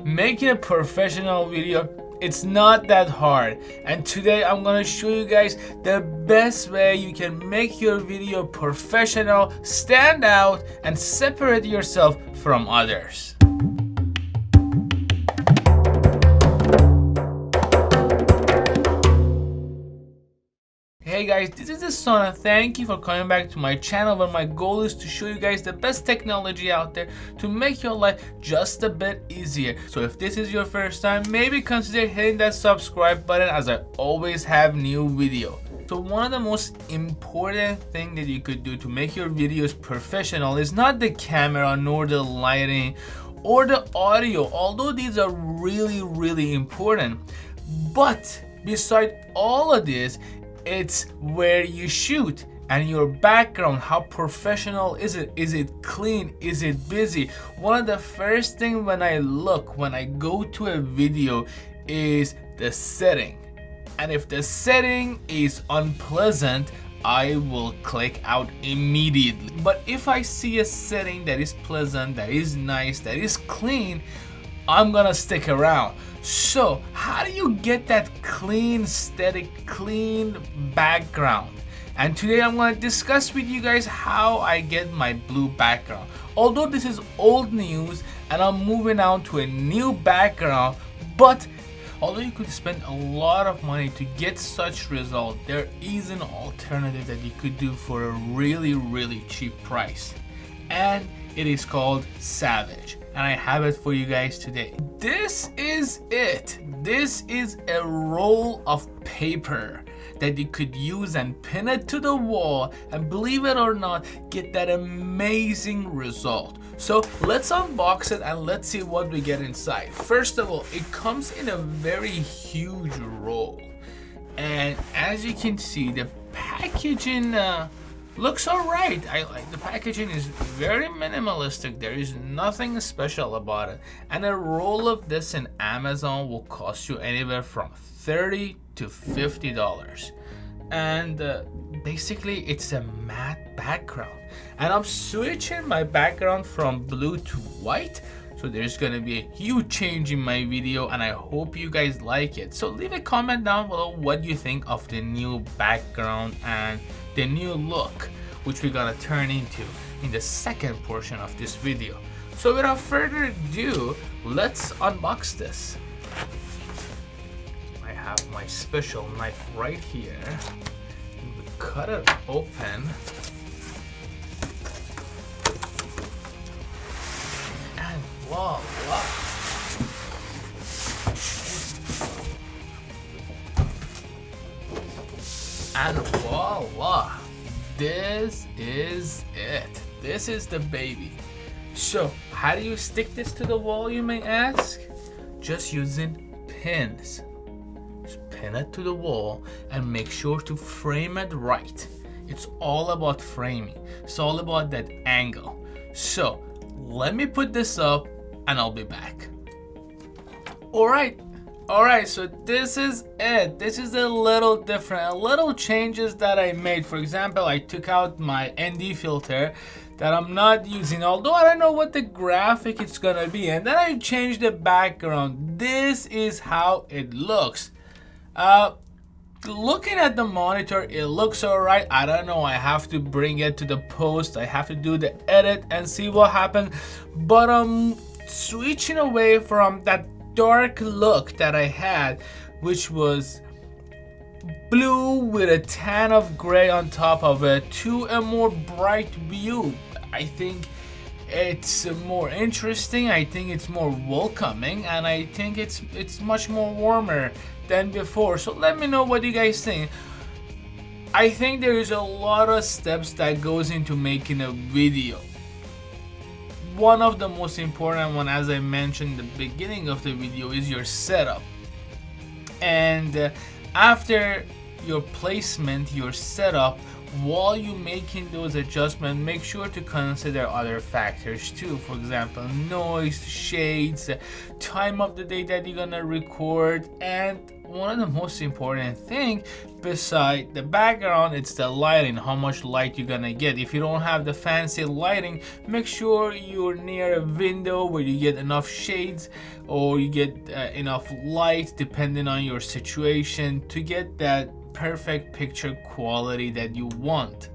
Making a professional video, it's not that hard, and today I'm gonna show you guys the best way you can make your video professional, stand out, and separate yourself from others. Hey guys, this is the Son. Thank you for coming back to my channel, where my goal is to show you guys the best technology out there to make your life just a bit easier. So if this is your first time, maybe consider hitting that subscribe button, as I always have new video. So one of the most important thing that you could do to make your videos professional is not the camera, nor the lighting, or the audio, although these are really important. But beside all of this, it's where you shoot and your background. How professional is it? Is it clean? Is it busy? One of the first things when I go to a video is the setting. And if the setting is unpleasant, I will click out immediately. But if I see a setting that is pleasant, that is nice, that is clean, I'm gonna stick around. So how do you get that clean, static, clean background? And today I'm gonna discuss with you guys how I get my blue background. Although this is old news and I'm moving on to a new background, but although you could spend a lot of money to get such result, there is an alternative that you could do for a really cheap price. And it is called Savage, and I have it for you guys today. This is it. This is a roll of paper that you could use and pin it to the wall, and believe it or not, get that amazing result. So let's unbox it and let's see what we get inside. First of all, it comes in a very huge roll, and as you can see, the packaging looks alright. I like the packaging. Is very minimalistic. There is nothing special about it. And a roll of this in Amazon will cost you anywhere from $30 to $50. And basically it's a matte background. And I'm switching my background from blue to white. So there's gonna be a huge change in my video, and I hope you guys like it. So leave a comment down below what you think of the new background and the new look, which we're gonna turn into in the second portion of this video. So without further ado, let's unbox this. I have my special knife right here. We cut it open. And voila! And voila! This is it. This is the baby. So how do you stick this to the wall, you may ask? Just using pins. Just pin it to the wall and make sure to frame it right. It's all about framing. It's all about that angle. So let me put this up and I'll be back. Alright, so this is it. This is a little different. A little changes that I made. For example, I took out my ND filter that I'm not using, although I don't know what the graphic is gonna be. And then I changed the background. This is how it looks. Looking at the monitor, it looks alright. I don't know, I have to bring it to the post. I have to do the edit and see what happens. But I'm switching away from that dark look that I had, which was blue with a tan of gray on top of it, to a more bright view. I think it's more interesting, I think it's more welcoming, and I think it's much more warmer than before. So let me know what you guys think. I think there is a lot of steps that goes into making a video. One of the most important one, as I mentioned in the beginning of the video, is your setup. And after your placement, your setup, while you're making those adjustments, make sure to consider other factors too. For example, noise, shades, time of the day that you're gonna record, and one of the most important thing beside the background, it's the lighting, how much light you're gonna get. If you don't have the fancy lighting, make sure you're near a window where you get enough shades or you get enough light depending on your situation to get that perfect picture quality that you want.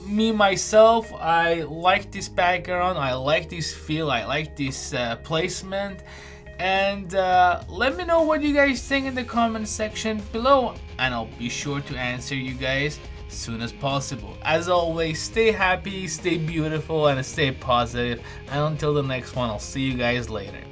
Me myself, I like this background, I like this feel, I like this placement, and let me know what you guys think in the comment section below, and I'll be sure to answer you guys as soon as possible. As always, stay happy, stay beautiful, and stay positive, and until the next one, I'll see you guys later.